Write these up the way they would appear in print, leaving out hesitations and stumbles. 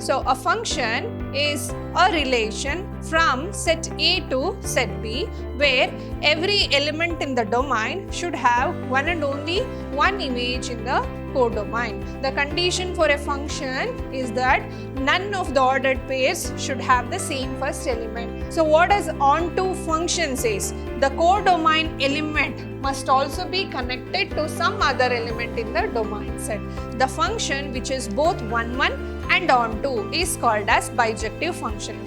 So a function is a relation from set A to set B where every element in the domain should have one and only one image in the codomain. The condition for a function is that none of the ordered pairs should have the same first element. So what does onto function says? The codomain element must also be connected to some other element in the domain set. The function which is both one and onto is called as bijective function.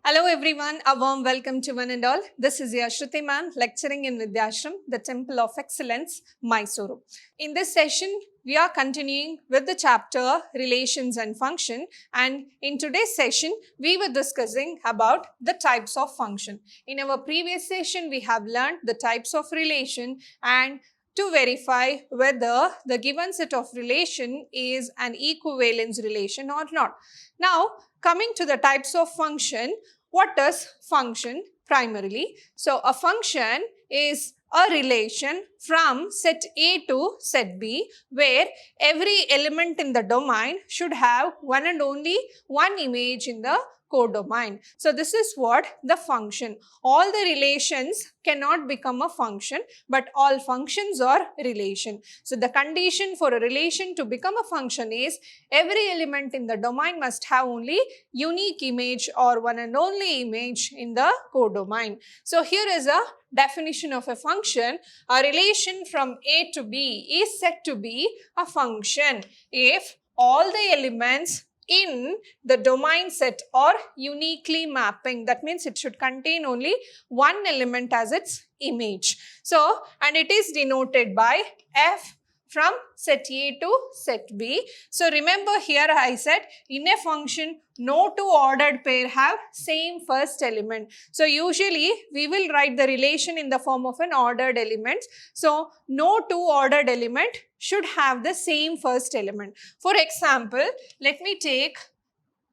Hello everyone, a warm welcome to one and all. This is your Shruti ma'am lecturing in Vidhyaashram, the Temple of Excellence, Mysuru. In this session, we are continuing with the chapter Relations and Function, and in today's session, we were discussing about the types of function. In our previous session, we have learned the types of relation and to verify whether the given set of relation is an equivalence relation or not. Now, coming to the types of function, what is function primarily? So, a function is a relation from set A to set B where every element in the domain should have one and only one image in the codomain. So this is what the function. All the relations cannot become a function, but all functions are relation. So the condition for a relation to become a function is every element in the domain must have only unique image or one and only image in the codomain. So here is a definition of a function. A relation from A to B is said to be a function if all the elements in the domain set are uniquely mapping. That means it should contain only one element as its image. So, and it is denoted by F from set A to set B. So, remember here I said in a function no two ordered pair have same first element. So, usually we will write the relation in the form of an ordered element. So, no two ordered element should have the same first element. For example, let me take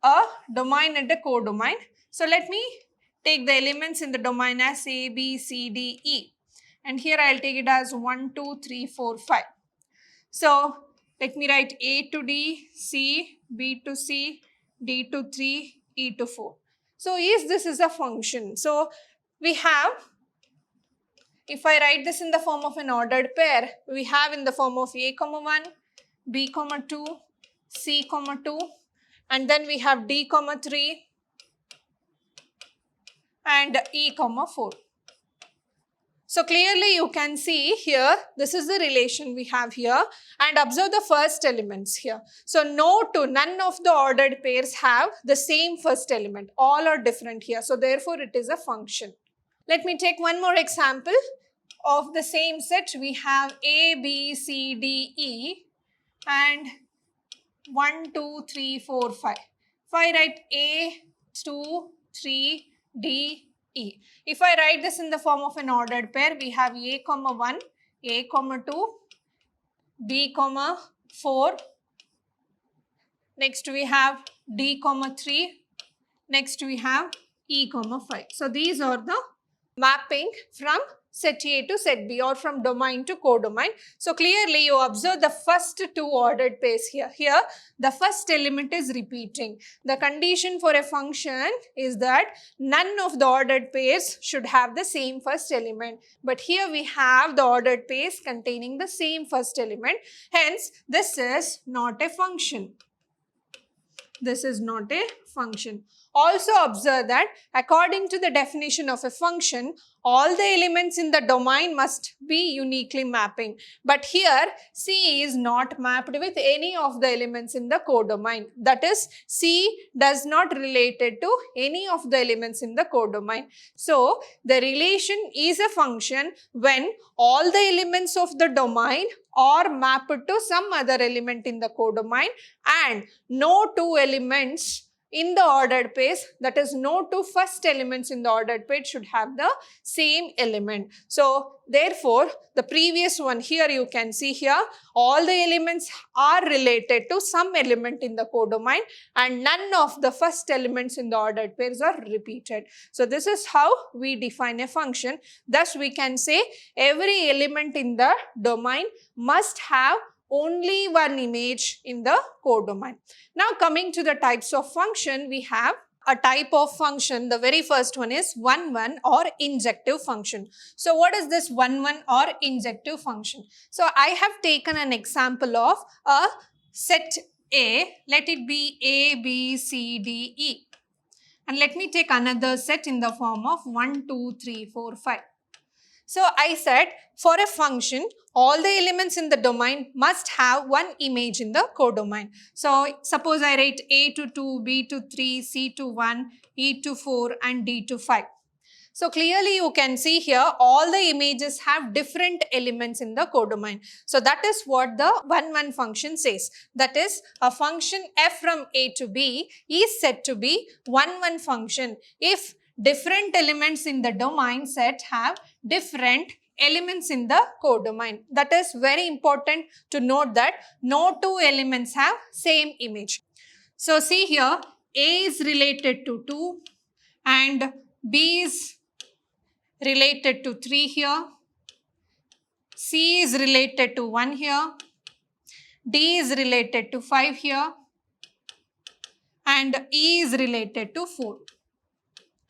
a domain and a codomain. So, let me take the elements in the domain as A, B, C, D, E. And here I will take it as 1, 2, 3, 4, 5. So, let me write A to D, C, B to C, D to 3, E to 4. So, this is a function. So, we have, if I write this in the form of an ordered pair, we have in the form of A, 1, B, 2, C, 2, and then we have D, 3, and E, 4. So clearly you can see here, this is the relation we have here, and observe the first elements here. So none of the ordered pairs have the same first element. All are different here. So therefore it is a function. Let me take one more example of the same set. We have A, B, C, D, E and 1, 2, 3, 4, 5. If I write A, 2, 3, D, E. If I write this in the form of an ordered pair, we have A, 1, A, 2, B, 4. Next we have D, 3. Next we have E, 5. So these are the mapping from set A to set B or from domain to codomain. So clearly you observe the first two ordered pairs here. Here the first element is repeating. The condition for a function is that none of the ordered pairs should have the same first element. But here we have the ordered pairs containing the same first element. Hence this is not a function. This is not a function. Also observe that according to the definition of a function, all the elements in the domain must be uniquely mapping. But here C is not mapped with any of the elements in the codomain. That is, C does not related to any of the elements in the codomain. So the relation is a function when all the elements of the domain are mapped to some other element in the codomain and no two elements in the ordered pairs, that is no two first elements in the ordered pair should have the same element. So therefore, the previous one here you can see here, all the elements are related to some element in the codomain and none of the first elements in the ordered pairs are repeated. So this is how we define a function. Thus we can say every element in the domain must have only one image in the codomain. Now coming to the types of function, we have a type of function. The very first one is 1-1 or injective function. So what is this 1-1 or injective function? So I have taken an example of a set A. Let it be A, B, C, D, E. And let me take another set in the form of 1, 2, 3, 4, 5. So I said for a function, all the elements in the domain must have one image in the codomain. So suppose I write A to 2, B to 3, C to 1, E to 4 and D to 5. So clearly you can see here all the images have different elements in the codomain. So that is what the 1-1 function says. That is, a function f from A to B is said to be 1-1 function if different elements in the domain set have different elements in the codomain. That is very important to note that no two elements have same image. So see here, A is related to 2 and B is related to 3 here, C is related to 1 here, D is related to 5 here and E is related to 4.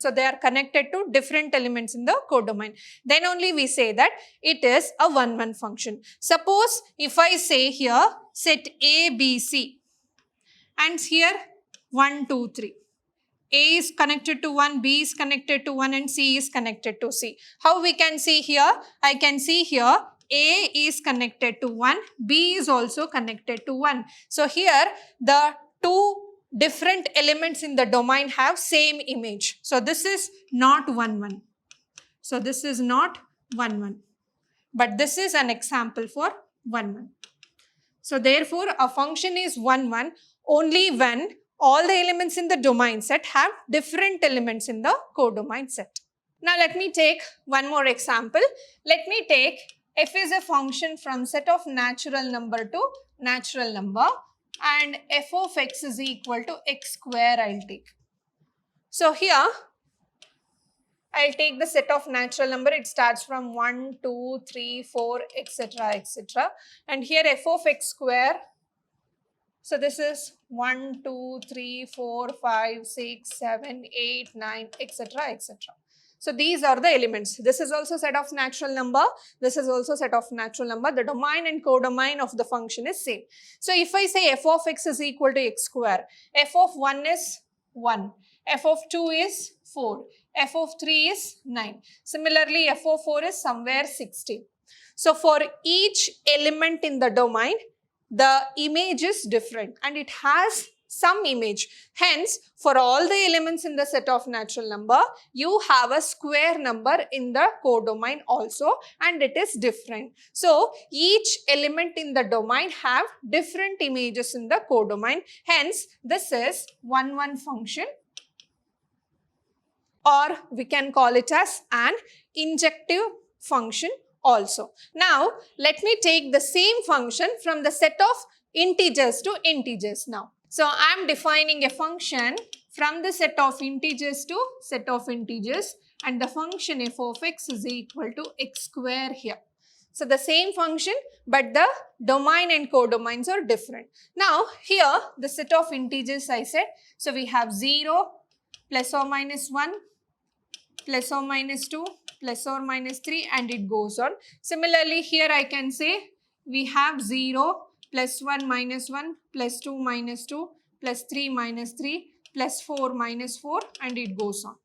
So they are connected to different elements in the codomain. Then only we say that it is a 1-1 function. Suppose if I say here set A, B, C and here 1, 2, 3. A is connected to 1, B is connected to 1 and C is connected to C. How we can see here? I can see here A is connected to 1, B is also connected to 1. So here the two different elements in the domain have same image. So this is not 1-1. So this is not 1-1. But this is an example for 1-1. So therefore a function is 1-1 only when all the elements in the domain set have different elements in the codomain set. Now let me take one more example. Let me take f is a function from set of natural number to natural number and f of x is equal to x square I'll take. So here I'll take the set of natural number. It starts from 1, 2, 3, 4, etc. etc. And here f of x square. So this is 1, 2, 3, 4, 5, 6, 7, 8, 9, etc. etc. So these are the elements. This is also set of natural number. This is also set of natural number. The domain and codomain of the function is same. So if I say f of x is equal to x square, f of 1 is 1, f of 2 is 4, f of 3 is 9. Similarly, f of 4 is somewhere 16. So for each element in the domain, the image is different and it has some image. Hence, for all the elements in the set of natural number, you have a square number in the codomain also and it is different. So, each element in the domain have different images in the codomain. Hence, this is 1-1 function, or we can call it as an injective function also. Now, let me take the same function from the set of integers to integers now. So, I am defining a function from the set of integers to set of integers and the function f of x is equal to x square here. So, the same function but the domain and codomains are different. Now, here the set of integers I said, so we have 0, plus or minus 1, plus or minus 2, plus or minus 3 and it goes on. Similarly, here I can say we have 0, plus 1 minus 1, plus 2 minus 2, plus 3 minus 3, plus 4 minus 4 and it goes on.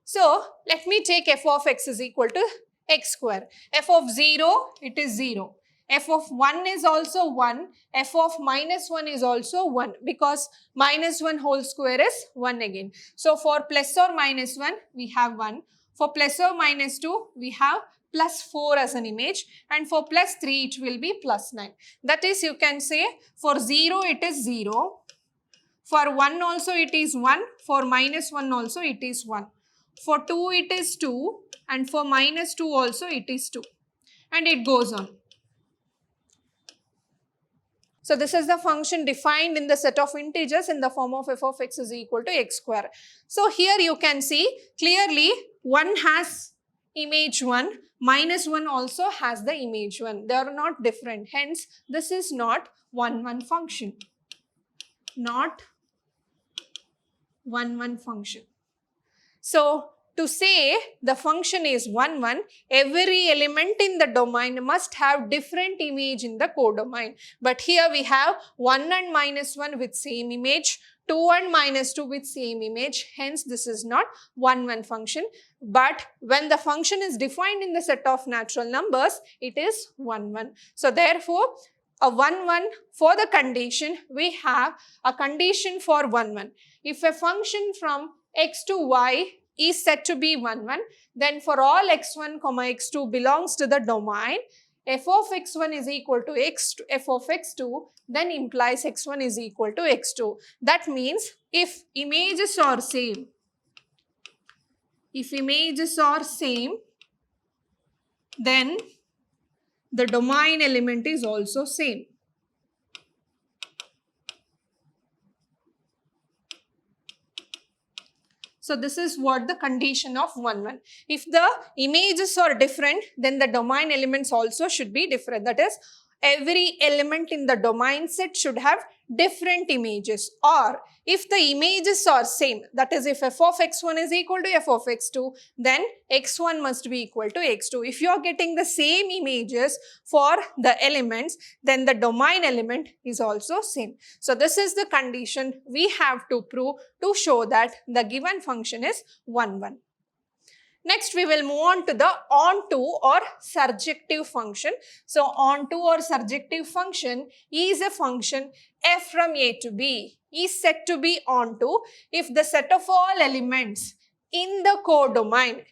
So, let me take f of x is equal to x square. F of 0, it is 0. F of 1 is also 1. F of minus 1 is also 1 because minus 1 whole square is 1 again. So, for plus or minus 1, we have 1. For plus or minus 2, we have plus 4 as an image and for plus 3 it will be plus 9. That is, you can say for 0 it is 0, For 1 also it is 1. For minus 1 also it is 1. For 2 it is 2. And for minus 2 also it is 2. And it goes on. So this is the function defined in the set of integers in the form of f of x is equal to x square. So here you can see clearly 1 has image 1, minus 1 also has the image 1. They are not different. Hence, this is not 1 function. Not 1 function. So to say the function is 1, every element in the domain must have different image in the codomain. But here we have 1 and minus 1 with same image, 2 and minus 2 with same image. Hence, this is not 1 function. But when the function is defined in the set of natural numbers, it is 1. So therefore, a 1 for the condition, we have a condition for 1. If a function from x to y is said to be 1, then for all x1, x2 belongs to the domain, f of x1 is equal to f of x2, then implies x1 is equal to x2. That means if images are same, then the domain element is also same. So this is what the condition of 1. If the images are different, then the domain elements also should be different. That is, every element in the domain set should have different images. Or if the images are same, that is, if f of x1 is equal to f of x2, then x1 must be equal to x2. If you are getting the same images for the elements, then the domain element is also same. So this is the condition we have to prove to show that the given function is 1. Next, we will move on to the onto or surjective function. So, onto or surjective function is a function f from a to b is said to be onto if the set of all elements in the codomain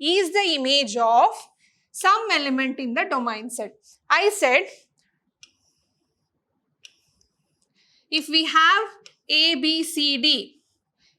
is the image of some element in the domain set. I said if we have a, b, c, d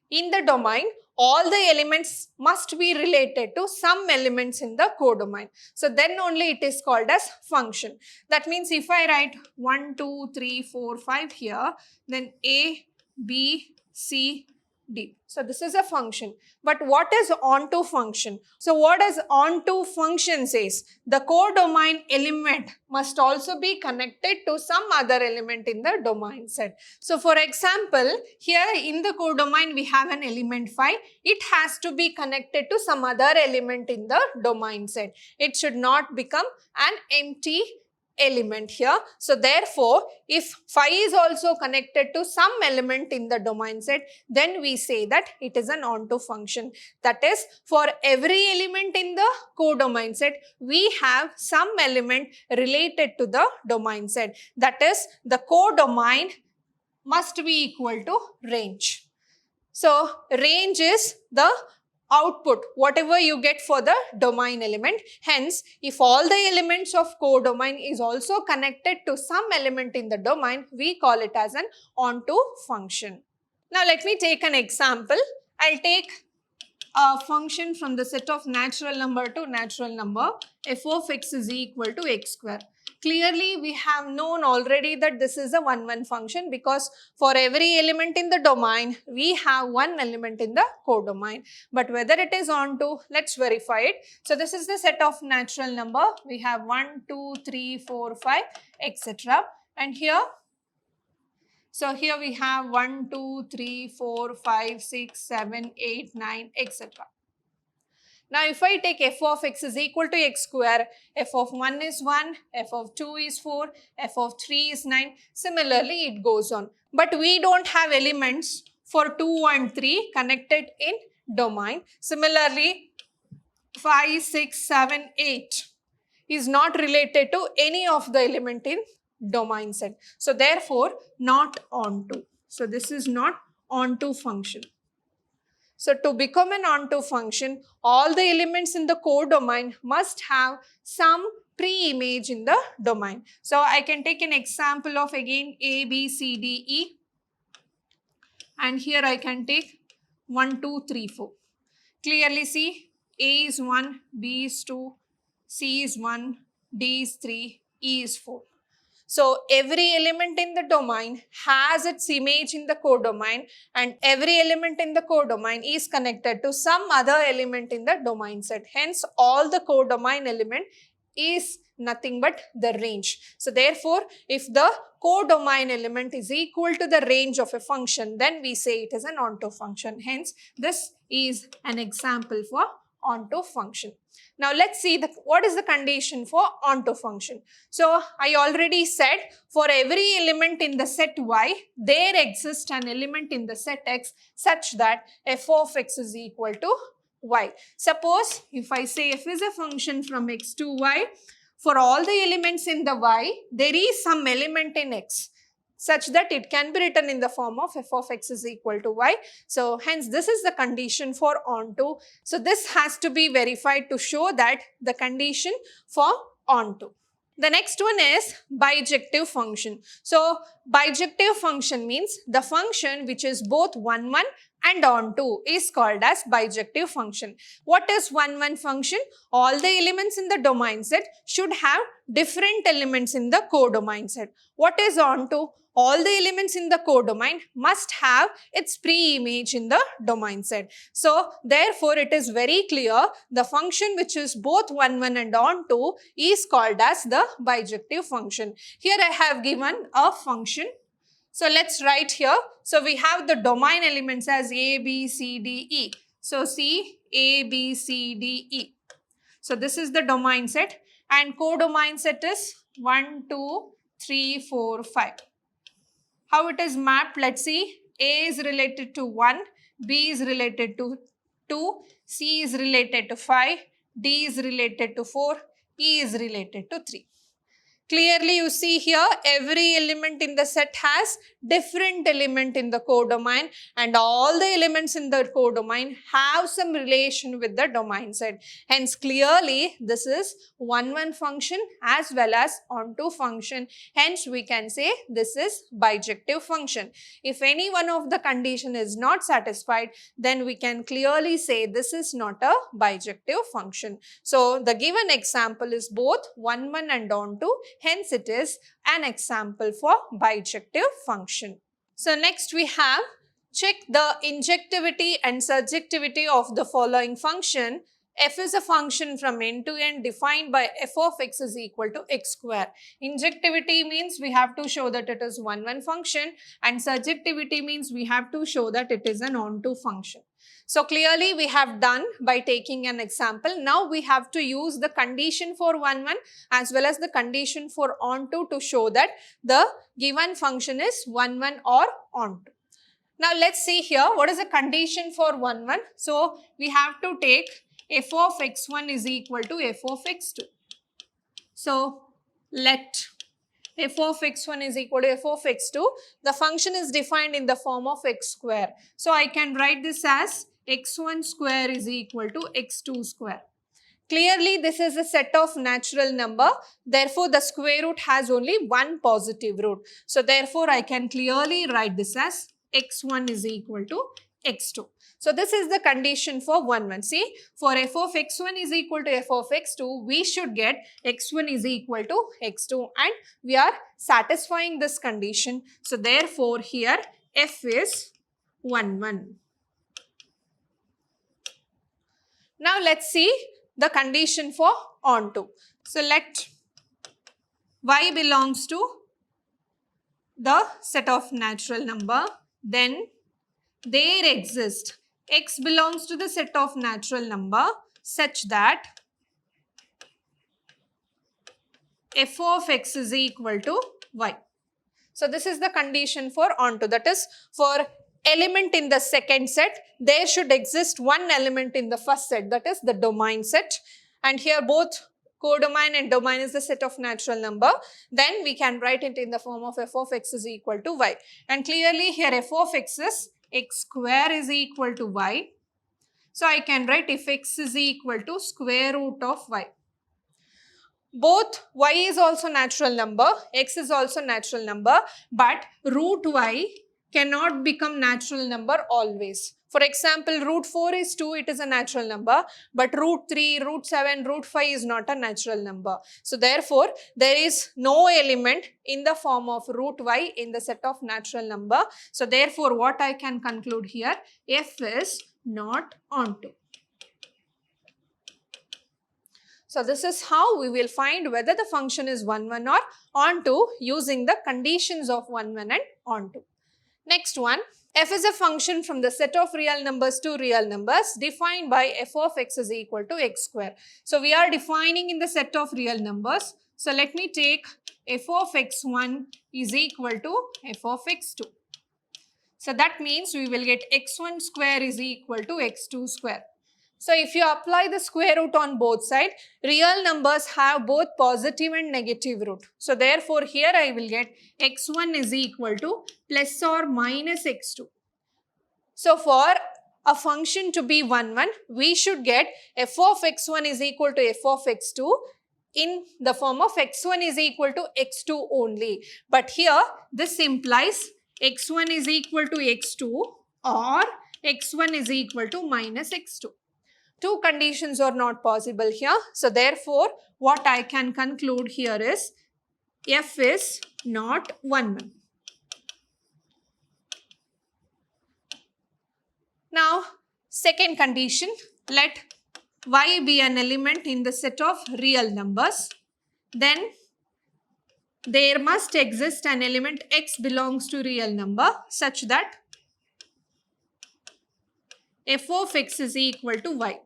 in the domain, all the elements must be related to some elements in the codomain. So then only it is called as function. That means if I write 1, 2, 3, 4, 5 here, then A, B, C, D. So this is a function. But what is onto function? So what does onto function says? The codomain element must also be connected to some other element in the domain set. So for example, here in the codomain we have an element 5. It has to be connected to some other element in the domain set. It should not become an empty element here. So therefore, if 5 is also connected to some element in the domain set, then we say that it is an onto function. That is, for every element in the codomain set, we have some element related to the domain set. That is, the codomain must be equal to range. So range is the output, whatever you get for the domain element. Hence, if all the elements of codomain is also connected to some element in the domain, we call it as an onto function. Now, let me take an example. I'll take a function from the set of natural number to natural number. F of x is equal to x square. Clearly, we have known already that this is a 1 function because for every element in the domain, we have one element in the codomain. But whether it is onto, let's verify it. So this is the set of natural number. We have 1, 2, 3, 4, 5, etc. And here, so here we have 1, 2, 3, 4, 5, 6, 7, 8, 9, etc. Now, if I take f of x is equal to x square, f of 1 is 1, f of 2 is 4, f of 3 is 9. Similarly, it goes on. But we don't have elements for 2 and 3 connected in domain. Similarly, 5, 6, 7, 8 is not related to any of the element in domain set. So, therefore, not onto. So, this is not onto function. So, to become an onto function, all the elements in the codomain must have some pre-image in the domain. So I can take an example of again A, B, C, D, E. And here I can take 1, 2, 3, 4. Clearly see A is 1, B is 2, C is 1, D is 3, E is 4. So every element in the domain has its image in the codomain, and every element in the codomain is connected to some other element in the domain set. Hence all the codomain element is nothing but the range. So therefore, if the codomain element is equal to the range of a function, then we say it is an onto function. Hence, this is an example for onto function. Now let's see what is the condition for onto function. So I already said for every element in the set Y, there exists an element in the set X such that f of x is equal to Y. Suppose if I say f is a function from x to y, for all the elements in the y, there is some element in x such that it can be written in the form of f of x is equal to y. So hence this is the condition for onto. So this has to be verified to show that the condition for onto. The next one is bijective function. So bijective function means the function which is both 1, 1 and onto is called as bijective function. What is 1, 1 function? All the elements in the domain set should have different elements in the codomain set. What is onto? All the elements in the codomain must have its pre-image in the domain set. So therefore it is very clear the function which is both 1, 1 and onto is called as the bijective function. Here I have given a function. So let's write here. So we have the domain elements as A, B, C, D, E. So C, A, B, C, D, E. So this is the domain set, and codomain set is 1, 2, 3, 4, 5. How it is mapped? Let's see. A is related to 1, B is related to 2, C is related to 5, D is related to 4, E is related to 3. Clearly you see here every element in the set has different element in the codomain, and all the elements in the codomain have some relation with the domain set. Hence clearly this is 1, 1 function as well as onto function. Hence we can say this is bijective function. If any one of the condition is not satisfied, then we can clearly say this is not a bijective function. So the given example is both 1, 1 and onto. Hence it is an example for bijective function. So next we have check the injectivity and surjectivity of the following function. F is a function from end to end defined by f of x is equal to x square. Injectivity means we have to show that it is 1, 1 function, and surjectivity means we have to show that it is an onto function. So clearly we have done by taking an example. Now we have to use the condition for 1, 1 as well as the condition for onto to show that the given function is 1, 1 or onto. Now let's see here what is the condition for 1, 1. So we have to take f of x1 is equal to f of x2. So let f of x1 is equal to f of x2. The function is defined in the form of x square. So I can write this as x1 square is equal to x2 square. Clearly this is a set of natural number. Therefore the square root has only one positive root. So therefore I can clearly write this as x1 is equal to x2. So this is the condition for 1, 1. See, for f of x1 is equal to f of x2, we should get x1 is equal to x2, and we are satisfying this condition. So therefore here f is 1, 1. Now let's see the condition for onto. So let y belongs to the set of natural number, then there exists x belongs to the set of natural number such that f of x is equal to y. So this is the condition for onto, that is for element in the second set, there should exist one element in the first set, that is the domain set, and here both codomain and domain is the set of natural number. Then we can write it in the form of f of x is equal to y, and clearly here f of x is x square is equal to y. So I can write if x is equal to square root of y. both y is also natural number, x is also natural number, but root y cannot become natural number always. For example, root 4 is 2, it is a natural number, but root 3, root 7, root 5 is not a natural number. So therefore, there is no element in the form of root y in the set of natural number. So therefore, what I can conclude here, f is not onto. So this is how we will find whether the function is 1, 1 or onto using the conditions of 1, 1 and onto. Next one, f is a function from the set of real numbers to real numbers defined by f of x is equal to x square. So we are defining in the set of real numbers. So let me take f of x1 is equal to f of x2. So that means we will get x1 square is equal to x2 square. So if you apply the square root on both sides, real numbers have both positive and negative root. So therefore here I will get x1 is equal to plus or minus x2. So for a function to be 1, 1, we should get f of x1 is equal to f of x2 in the form of x1 is equal to x2 only. But here this implies x1 is equal to x2 or x1 is equal to minus x2. Two conditions are not possible here. So therefore, what I can conclude here is f is not 1, 1. Now, second condition, let y be an element in the set of real numbers. Then there must exist an element x belongs to real number such that f of x is equal to y.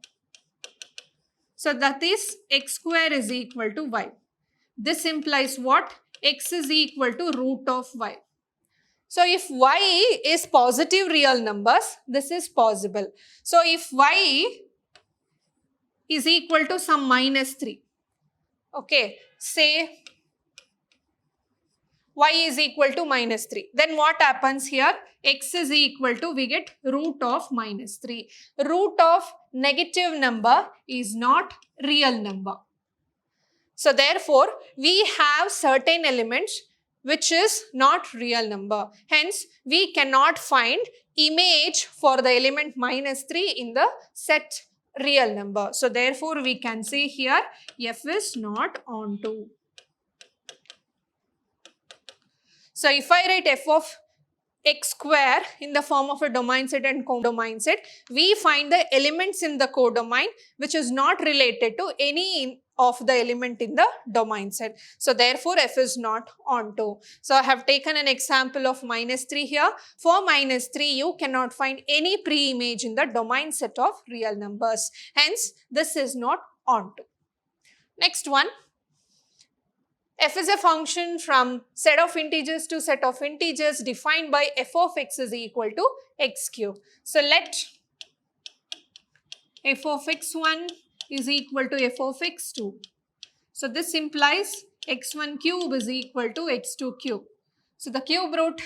So that is x square is equal to y. This implies what? X is equal to root of y. So if y is positive real numbers, this is possible. So if y is equal to some minus 3, okay, say y is equal to minus 3. Then what happens here? X is equal to, we get root of minus 3. Root of negative number is not real number. So therefore, we have certain elements which is not real number. Hence, we cannot find image for the element minus 3 in the set real number. So therefore, we can say here f is not onto. So if I write f of x square in the form of a domain set and codomain set, we find the elements in the codomain which is not related to any of the element in the domain set. So therefore, f is not onto. So I have taken an example of minus 3 here. For minus 3, you cannot find any pre-image in the domain set of real numbers. Hence, this is not onto. Next one. F is a function from set of integers to set of integers defined by f of x is equal to x cube. So let f of x1 is equal to f of x2. So this implies x1 cube is equal to x2 cube. So the cube root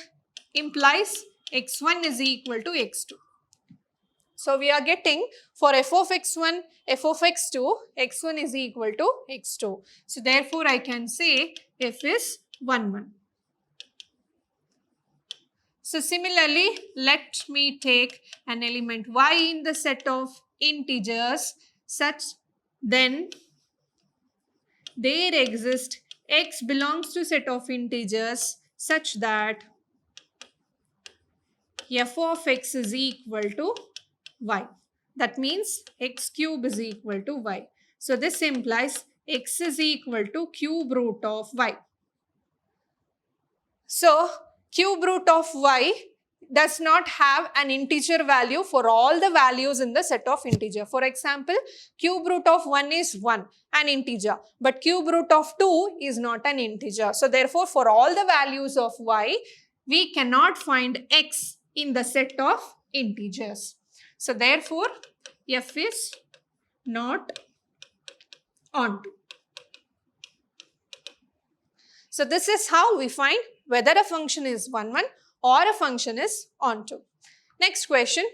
implies x1 is equal to x2. So we are getting for f of x1, f of x2, x1 is equal to x2. So therefore, I can say f is 1, 1. So similarly, let me take an element y in the set of integers such then there exists x belongs to set of integers such that f of x is equal to y. That means x cube is equal to y. So this implies x is equal to cube root of y. So cube root of y does not have an integer value for all the values in the set of integer. For example, cube root of 1 is 1, an integer, but cube root of 2 is not an integer. So therefore, for all the values of y, we cannot find x in the set of integers. So therefore, f is not onto. So this is how we find whether a function is 1, 1 or a function is onto. Next question.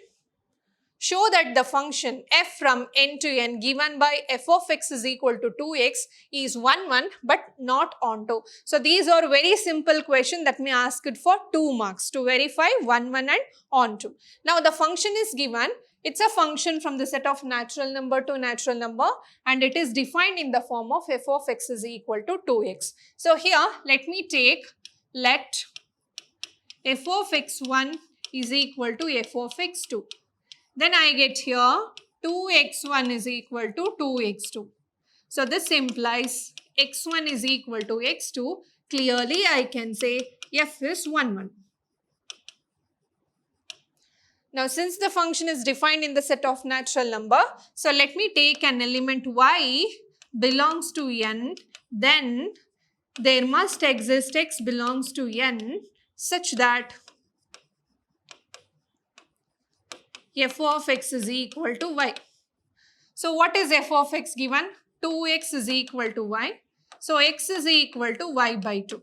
show that the function f from n to n given by f of x is equal to 2x is 1, 1 but not onto. So these are very simple question that may ask it for 2 marks to verify 1, 1 and onto. Now the function is given. It's a function from the set of natural number to natural number and it is defined in the form of f of x is equal to 2x. So here let me take let f of x1 is equal to f of x2. Then I get here 2x1 is equal to 2x2. So this implies x1 is equal to x2. Clearly I can say f is 1, 1. Now since the function is defined in the set of natural number, so let me take an element y belongs to n, then there must exist x belongs to n such that f of x is equal to y. So what is f of x given? 2x is equal to y. So x is equal to y by 2.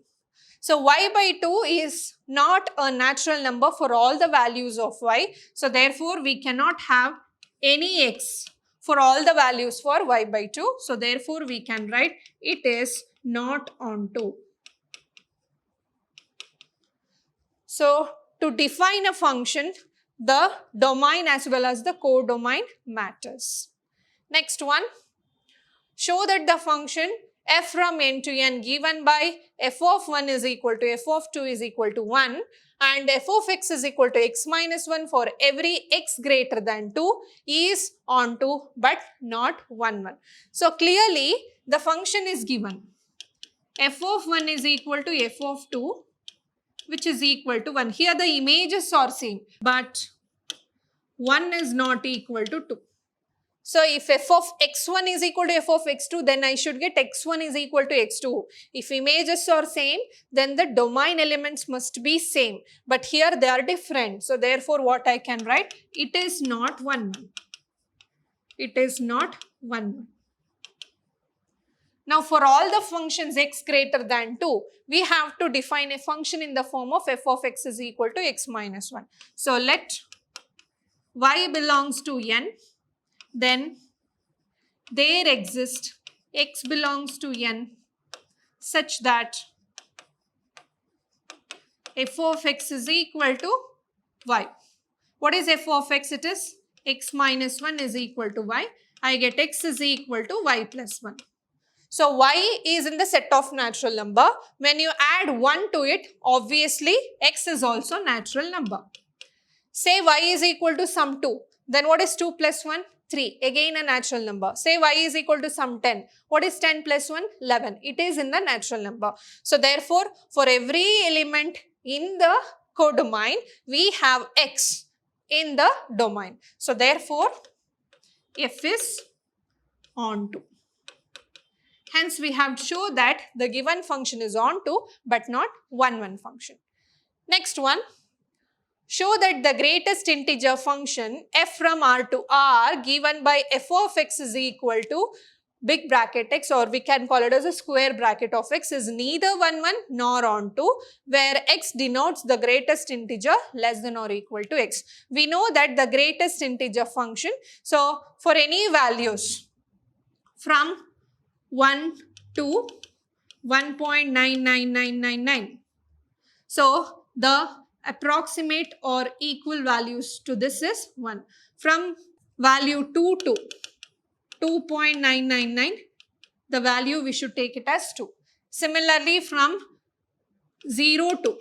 So y by 2 is not a natural number for all the values of y. So therefore we cannot have any x for all the values for y by 2. So therefore we can write it is not onto. So to define a function, the domain as well as the codomain matters. Next one, show that the function f from n to n given by f of 1 is equal to f of 2 is equal to 1 and f of x is equal to x minus 1 for every x greater than 2 is onto but not 1, 1. So clearly the function is given. F of 1 is equal to f of 2 which is equal to 1. Here the images are same but 1 is not equal to 2. So if f of x1 is equal to f of x2, then I should get x1 is equal to x2. If images are same, then the domain elements must be same. But here they are different. So therefore what I can write? It is not 1, 1. It is not 1, 1. Now for all the functions x greater than 2, we have to define a function in the form of f of x is equal to x minus 1. So let y belongs to n, then there exists x belongs to n such that f of x is equal to y. What is f of x? It is x minus 1 is equal to y. I get x is equal to y plus 1. So y is in the set of natural number. When you add 1 to it, obviously x is also natural number. Say y is equal to sum 2. Then what is 2 plus 1? 3. Again a natural number. Say y is equal to sum 10. What is 10 plus 1? 11. It is in the natural number. So therefore, for every element in the codomain, we have x in the domain. So therefore, f is onto. Hence, we have to show that the given function is onto but not 1, 1 function. Next one, show that the greatest integer function f from r to r given by f of x is equal to big bracket x, or we can call it as a square bracket of x, is neither 1, 1 nor onto, where x denotes the greatest integer less than or equal to x. We know that the greatest integer function, so for any values from 1 to 1.99999. So the approximate or equal values to this is 1. From value 2 to 2.999, the value we should take it as 2. Similarly, from 0 to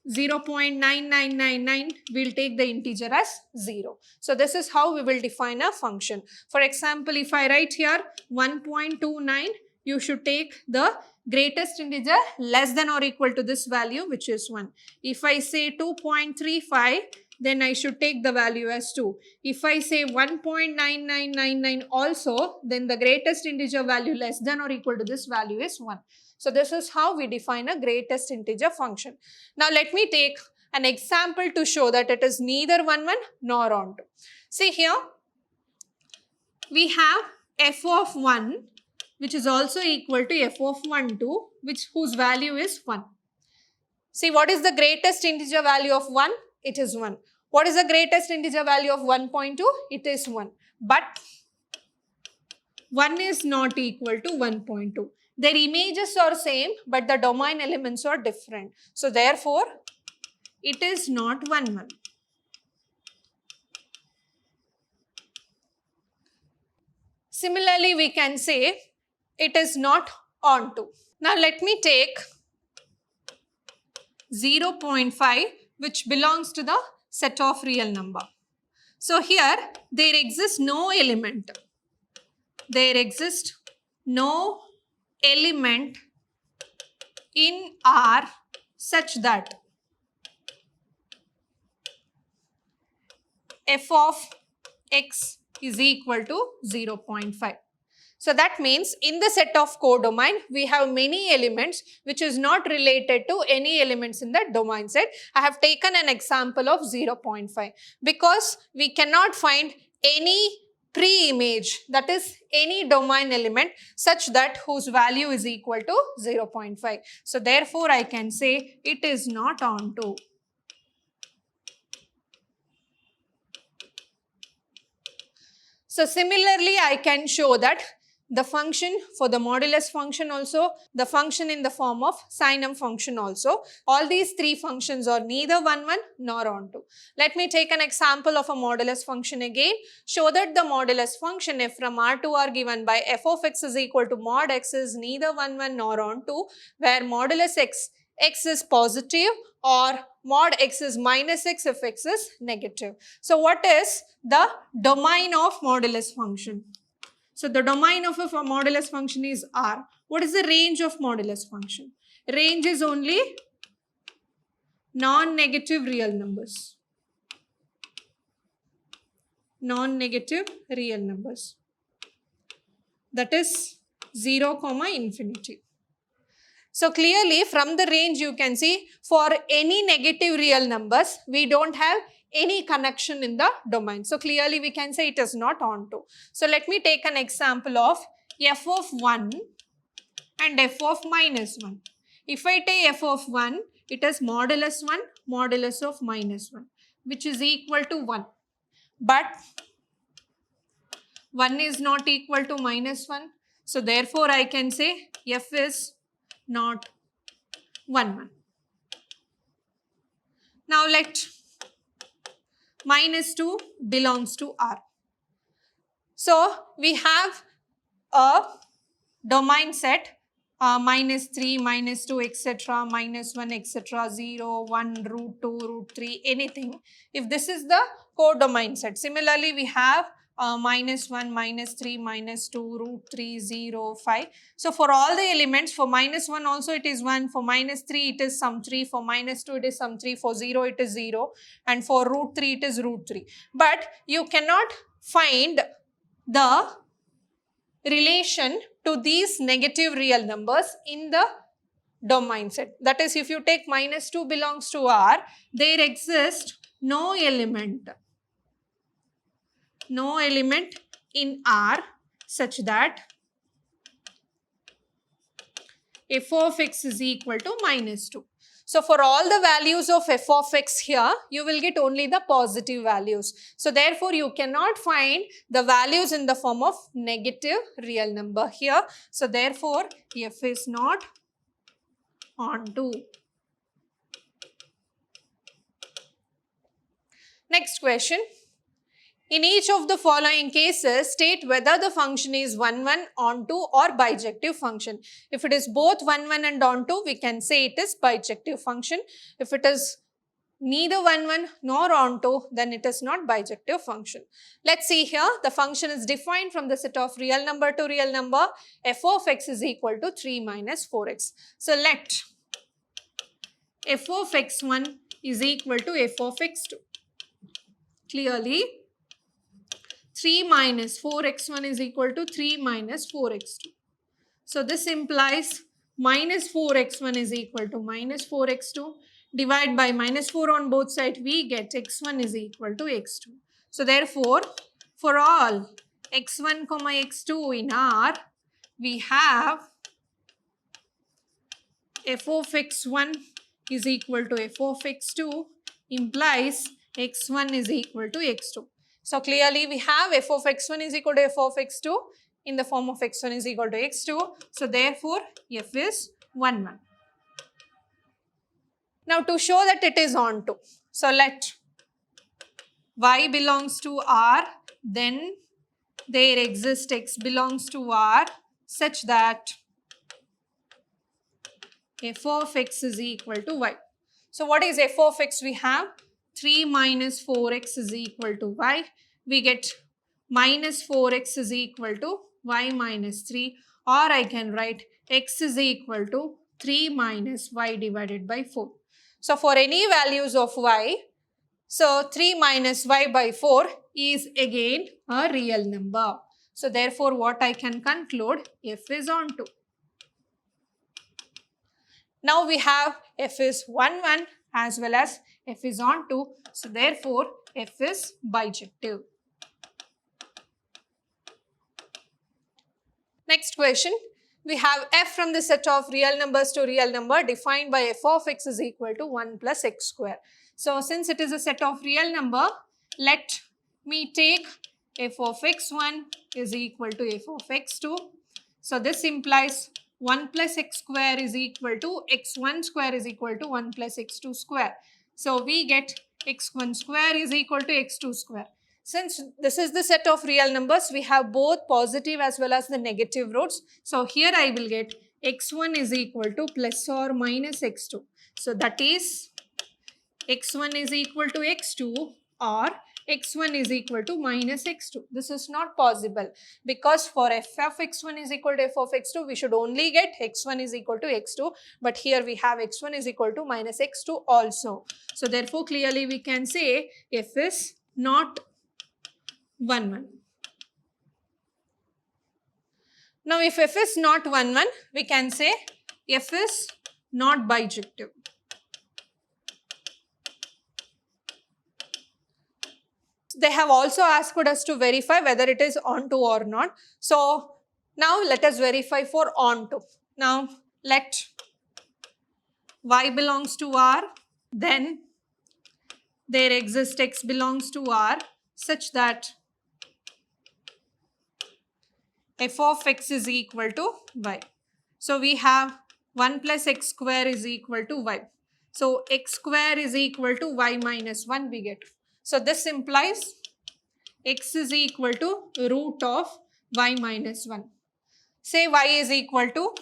0.9999, we'll take the integer as 0. So this is how we will define a function. For example, if I write here 1.29, you should take the greatest integer less than or equal to this value, which is 1. If I say 2.35, then I should take the value as 2. If I say 1.9999 also, then the greatest integer value less than or equal to this value is 1. So this is how we define a greatest integer function. Now let me take an example to show that it is neither 1, 1 nor onto. See here, we have f of 1 which is also equal to f of 1, 2, whose value is 1. See, what is the greatest integer value of 1? It is 1. What is the greatest integer value of 1.2? It is 1. But 1 is not equal to 1.2. Their images are same, but the domain elements are different. So therefore, it is not 1, 1. Similarly, we can say it is not onto. Now let me take 0.5, which belongs to the set of real number. So here there exists no element. There exists no element in R such that f of x is equal to 0.5. So that means in the set of codomain, we have many elements which is not related to any elements in that domain set. I have taken an example of 0.5 because we cannot find any pre-image, that is any domain element such that whose value is equal to 0.5. So therefore, I can say it is not onto. So similarly, I can show that the function for the modulus function also, the function in the form of sine function also, all these three functions are neither 1, 1 nor onto. Let me take an example of a modulus function again. Show that the modulus function f from R to R given by f of x is equal to mod x is neither 1, 1 nor onto, where modulus x is positive or mod x is minus x if x is negative. So what is the domain of modulus function? So the domain of a modulus function is R. What is the range of modulus function? Range is only non-negative real numbers. Non-negative real numbers. That is 0, infinity. So clearly from the range you can see for any negative real numbers, we don't have any connection in the domain. So clearly we can say it is not onto. So let me take an example of f of 1 and f of minus 1. If I take f of 1, it is modulus 1, modulus of minus 1, which is equal to 1. But 1 is not equal to minus 1. So therefore I can say f is not 1, 1. Now let minus 2 belongs to R. So we have a domain set minus 3, minus 2, etc., minus 1, etc., 0, 1, root 2, root 3, anything. If this is the codomain set. Similarly, we have minus 1, minus 3, minus 2, root 3, 0, 5. So for all the elements, for minus 1 also it is 1, for minus 3 it is some 3, for minus 2 it is some 3, for 0 it is 0, and for root 3 it is root 3. But you cannot find the relation to these negative real numbers in the domain set. That is, if you take minus 2 belongs to R, there exists no element in R such that f of x is equal to minus 2. So for all the values of f of x here, you will get only the positive values. So therefore, you cannot find the values in the form of negative real number here. So therefore, f is not onto. Next question. In each of the following cases, state whether the function is 1, 1, onto or bijective function. If it is both 1, 1 and onto, we can say it is bijective function. If it is neither 1, 1 nor onto, then it is not bijective function. Let's see here, the function is defined from the set of real number to real number. F of x is equal to 3 minus 4x. So let f of x1 is equal to f of x2. Clearly, 3 minus 4x1 is equal to 3 minus 4x2. So this implies minus 4x1 is equal to minus 4x2. Divide by minus 4 on both sides, we get x1 is equal to x2. So therefore, for all x1, x2 in R, we have f of x1 is equal to f of x2 implies x1 is equal to x2. So clearly we have f of x1 is equal to f of x2 in the form of x1 is equal to x2. So therefore f is 1, 1. Now to show that it is onto, so let y belongs to R, then there exists x belongs to R such that f of x is equal to y. So what is f of x? We have 3 minus 4x is equal to y. We get minus 4x is equal to y minus 3, or I can write x is equal to 3 minus y divided by 4. So for any values of y, so 3 minus y by 4 is again a real number. So therefore what I can conclude, f is onto. Now we have f is 1, 1 as well as f is onto. So therefore f is bijective. Next question. We have f from the set of real numbers to real number defined by f of x is equal to 1 plus x square. So since it is a set of real number, let me take f of x1 is equal to f of x2. So this implies 1 plus x square is equal to x1 square is equal to 1 plus x2 square. So we get x1 square is equal to x2 square. Since this is the set of real numbers, we have both positive as well as the negative roots. So here I will get x1 is equal to plus or minus x2. So that is x1 is equal to x2 or x1 is equal to minus x2. This is not possible because for f of x1 is equal to f of x2, we should only get x1 is equal to x2. But here we have x1 is equal to minus x2 also. So therefore clearly we can say f is not 1, 1. Now if f is not 1, 1, we can say f is not bijective. They have also asked us to verify whether it is onto or not. So now let us verify for onto. Now let y belongs to R, then there exists x belongs to R such that f of x is equal to y. So we have 1 plus x square is equal to y. So x square is equal to y minus 1 we get. So this implies x is equal to root of y minus 1. Say y is equal to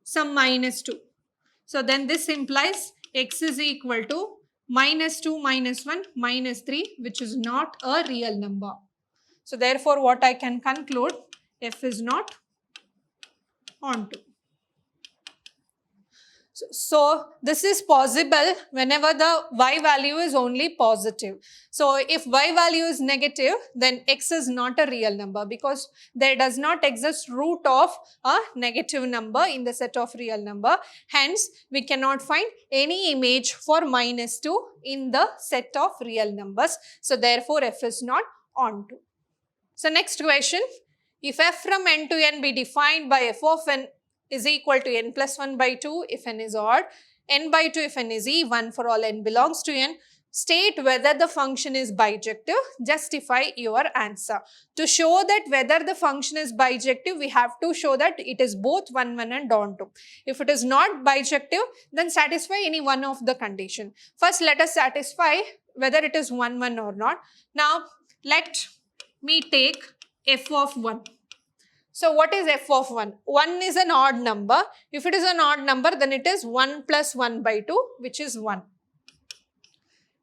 some minus 2. So then this implies x is equal to minus 2 minus 1 minus 3, which is not a real number. So therefore what I can conclude, f is not onto. So this is possible whenever the y value is only positive. So if y value is negative, then x is not a real number because there does not exist root of a negative number in the set of real number. Hence, we cannot find any image for minus 2 in the set of real numbers. So therefore, f is not onto. So next question, if f from n to n be defined by f of n is equal to n plus 1 by 2 if n is odd, n by 2 if n is even for all n belongs to n, state whether the function is bijective, justify your answer. To show that whether the function is bijective, we have to show that it is both 1, 1 and onto. If it is not bijective, then satisfy any one of the condition. First, let us satisfy whether it is 1, 1 or not. Now, let me take f of 1. So what is f of 1? 1 is an odd number. If it is an odd number, then it is 1 plus 1 by 2, which is 1.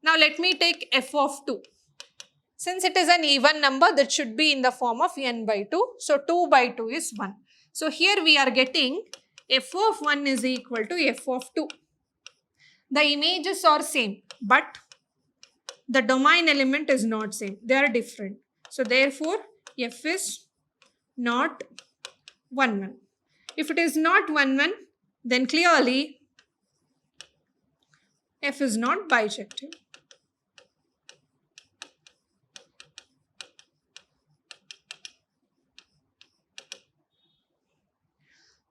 Now let me take f of 2. Since it is an even number, that should be in the form of n by 2. So 2 by 2 is 1. So here we are getting f of 1 is equal to f of 2. The images are same, but the domain element is not same. They are different. So therefore, f is not 1, 1. If it is not 1, 1, then clearly f is not bijective.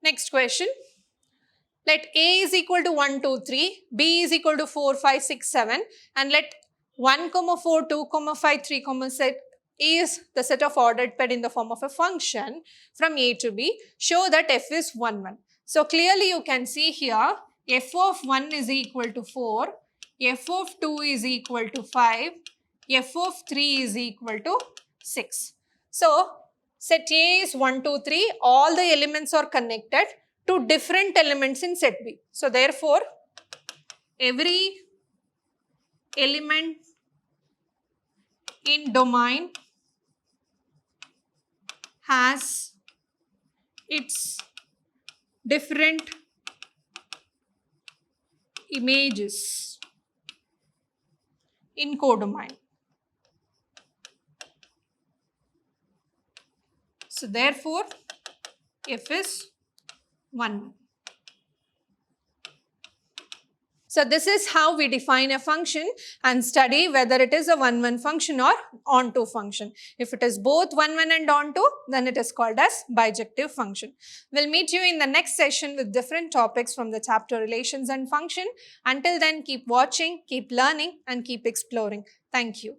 Next question. Let A is equal to 1, 2, 3, B is equal to 4, 5, 6, 7 and let 1, 4, 2, 5, 3, set is the set of ordered pair in the form of a function from A to B. Show that f is 1, 1. So clearly you can see here f of 1 is equal to 4, f of 2 is equal to 5, f of 3 is equal to 6. So set A is 1, 2, 3. All the elements are connected to different elements in set B. So therefore, every element in domain has its different images in codomain. So therefore, f is 1. So this is how we define a function and study whether it is a 1-1 function or onto function. If it is both 1-1 and onto, then it is called as bijective function. We'll meet you in the next session with different topics from the chapter relations and function. Until then, keep watching, keep learning and keep exploring. Thank you.